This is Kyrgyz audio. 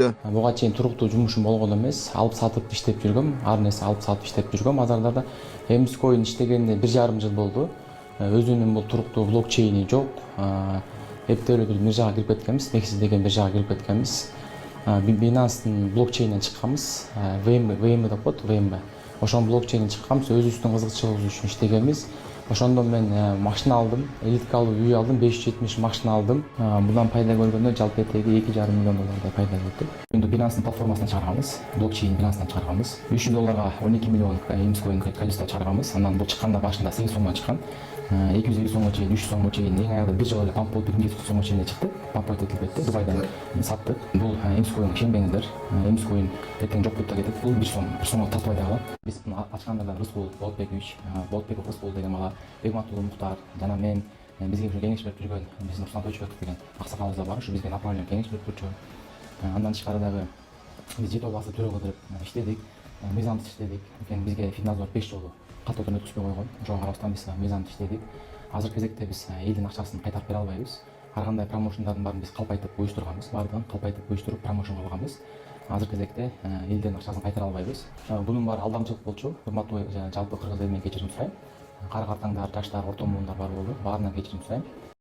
түштү. Буга чейин туруктуу жумушум болгон эмес, алып сатып иштеп жүргөм, ар нерсе алып сатып иштеп жүргөм. Азырда Emscoin иштегенине 1,5 жыл болду. Өзүнүн бул туруктуу блокчейни жок. Эптелүү бир мыржага кирип кеткенбиз, Mexis деген бир жага кирип кеткенбиз. Binance'дын блокчейнинен чыкканбыз. VM деп коет, VM. Ошонун блокчейнинен чыкканбыз, өзүбүздүн кызыкчылыгыбыз үчүн иштегенбиз. Ошондон мен машина алдым, элиткалуу үй алдым, 570 машина алдым. Bundan пайда көргөндө жалпы этеги $2,5 миллион пайда көрдүк. Эми Binance'дын платформасынан чыгарганбыз, блокчейн Binance'дан чыгарганбыз. $300 12 миллион Emscoin количество чыгарганбыз. Андан бул чыкканда башында 8 сомдон чыккан. 250 сомго чейин, 300 сомго чейин, эң аягында бир жыл эле памп болуп 200 сомго чейин чыкты. Памп этилип кетти. Дубайдан саттык. Бул Emscoin ишенбеңиздер. Emscoin эртең жок болуп кетет. Бул 1 сомго татпай дагы. Биз буну ачканда да Рыскул Болотбекович, Болотбеков Рыскул деген бала, Бегматуллу Муктар жана мен бизге ушу кеңеш берип жүргөн биздин Руслан Тойчубеков деген аксакалыбыз да бар. Ушу бизге направление кеңеш берип турчу. Андан тышкары дагы биз жети областта төрөгө кирип иштедик. Мыйзамды иштедик. Бизге Финнадзор 5 жолу катуу түрдө өткүзбөй койгон. Ошого карабастан биз мыйзамды иштедик. Азыркы кезекте биз элдин акчасын кайтарып бере албайбыз. Ар кандай промоушндардын баарын биз калпайтып уюштурганбыз, баардыгын калпайтып уюштуруп промоушн кылганбыз. Азыркы кезекте элдин акчасын кайтара албайбыз. Бунун баары алдамчылык болчу. Урматтуу жалпы кыргыз элинен кечирим сурайм. Кара картаңдар, жаштар, орто муундар бар болду. Баарынан кечирим сурайм.